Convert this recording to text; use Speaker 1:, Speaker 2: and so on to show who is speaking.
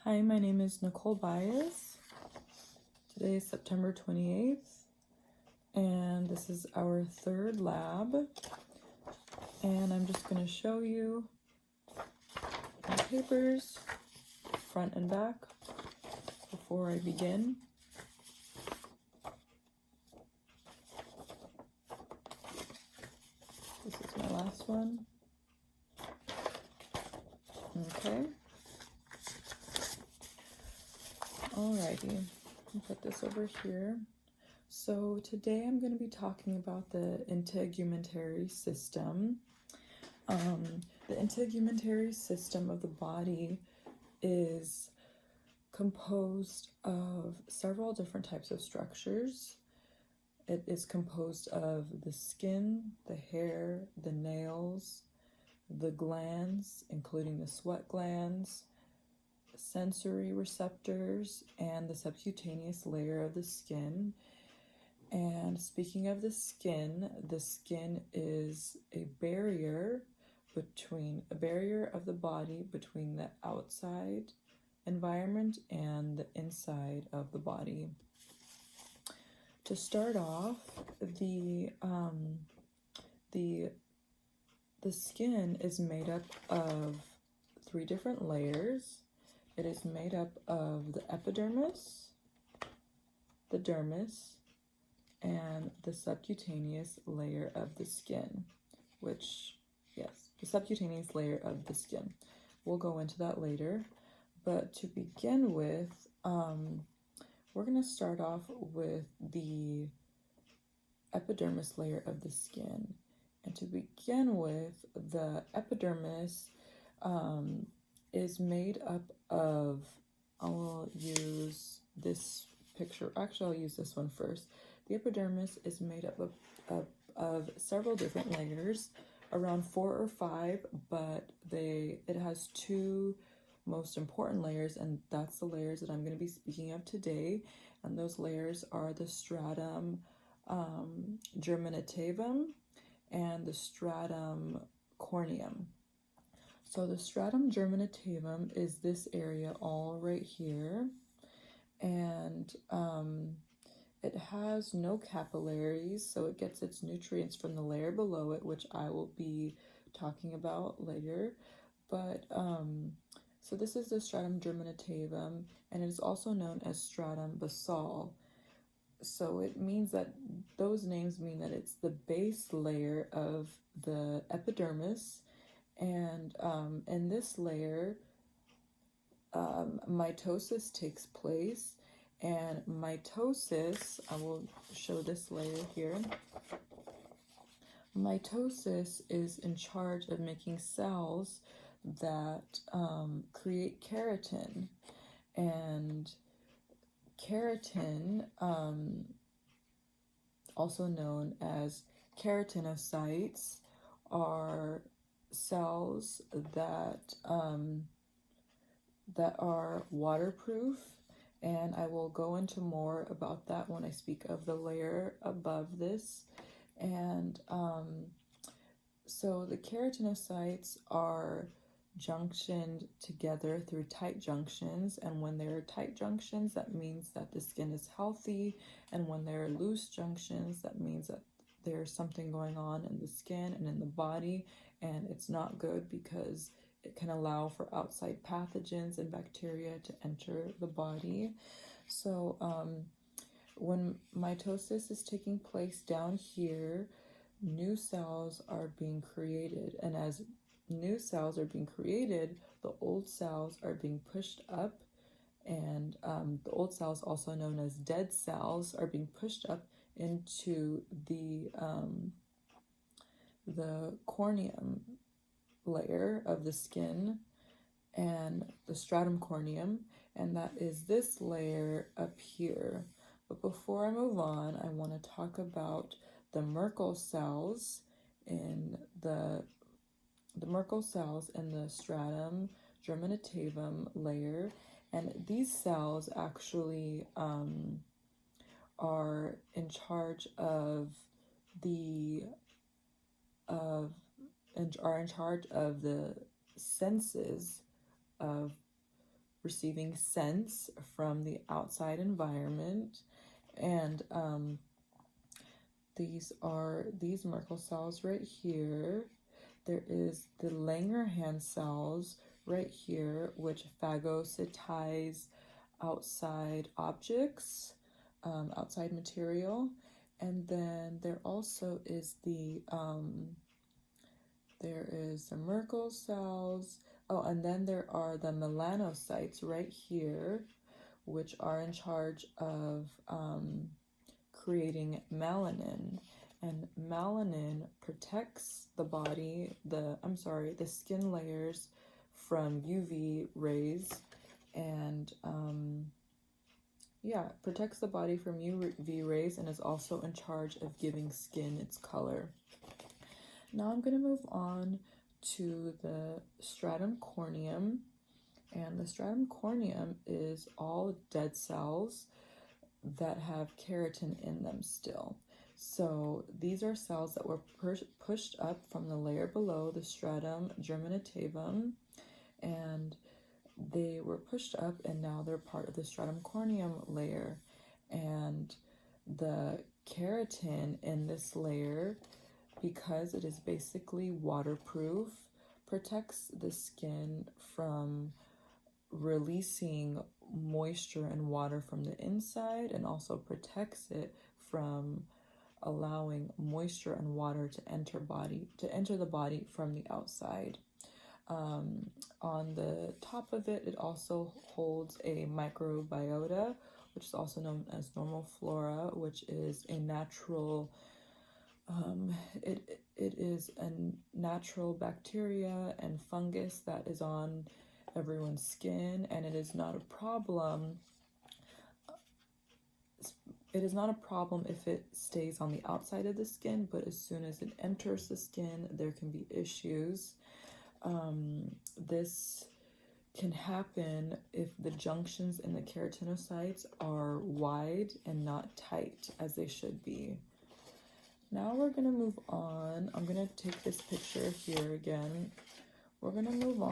Speaker 1: Hi, my name is Nicole Bias. Today is September 28th, and this is our third lab. And I'm just going to show you my papers, front and back, before I begin. This is my last one. Okay. Alrighty, I'll put this over here. So today I'm going to be talking about the integumentary system. The integumentary system of the body is composed of several different types of structures. It is composed of the skin, the hair, the nails, the glands, including the sweat glands, sensory receptors, and the subcutaneous layer of the skin. And speaking of the skin is a barrier of the body between the outside environment and the inside of the body. To start off, the skin is made up of three different layers. It is made up of the epidermis, the dermis, and the subcutaneous layer of the skin, the subcutaneous layer of the skin. We'll go into that later, but to begin with, we're going to start off with the epidermis layer of the skin. And to begin with, the epidermis is made up of, I'll use this picture, actually I'll use this one first. The epidermis is made up of several different layers, around 4 or 5, but it has two most important layers, and that's the layers that I'm going to be speaking of today. And those layers are the stratum germinativum and the stratum corneum. So the stratum germinativum is this area all right here, and it has no capillaries, so it gets its nutrients from the layer below it, which I will be talking about later. But so this is the stratum germinativum, and it is also known as stratum basal. So it means that those names mean that it's the base layer of the epidermis, and in this layer, mitosis takes place. And mitosis, I will show this layer here. Mitosis is in charge of making cells that create keratin. And keratin, also known as keratinocytes, are cells that are waterproof. And I will go into more about that when I speak of the layer above this. And so the keratinocytes are junctioned together through tight junctions. And when there are tight junctions, that means that the skin is healthy. And when there are loose junctions, that means that there's something going on in the skin and in the body. And it's not good because it can allow for outside pathogens and bacteria to enter the body. So when mitosis is taking place down here, new cells are being created. And as new cells are being created, the old cells are being pushed up. And the old cells, also known as dead cells, are being pushed up into the corneum layer of the skin and the stratum corneum, and that is this layer up here. But before I move on, I want to talk about the Merkel cells in the stratum germinativum layer. And these cells actually are in charge of the senses of receiving sense from the outside environment. And these are these Merkel cells right here. There is the Langerhans cells right here, which phagocytize outside objects, outside material. And then there also is the Merkel cells. Oh, and then there are the melanocytes right here, which are in charge of creating melanin. And melanin protects the body, the skin layers from UV rays, and protects the body from UV rays, and is also in charge of giving skin its color. Now I'm going to move on to the stratum corneum. And the stratum corneum is all dead cells that have keratin in them still. So these are cells that were pushed up from the layer below, the stratum germinativum, and they were pushed up, and now they're part of the stratum corneum layer. And the keratin in this layer, because it is basically waterproof, protects the skin from releasing moisture and water from the inside, and also protects it from allowing moisture and water to enter the body from the outside. On the top of it, it also holds a microbiota, which is also known as normal flora, which is a natural it is a natural bacteria and fungus that is on everyone's skin, and it is not a problem. It is not a problem if it stays on the outside of the skin, but as soon as it enters the skin, there can be issues. This can happen if the junctions in the keratinocytes are wide and not tight as they should be. Now we're going to move on. I'm going to take this picture here again. We're going to move on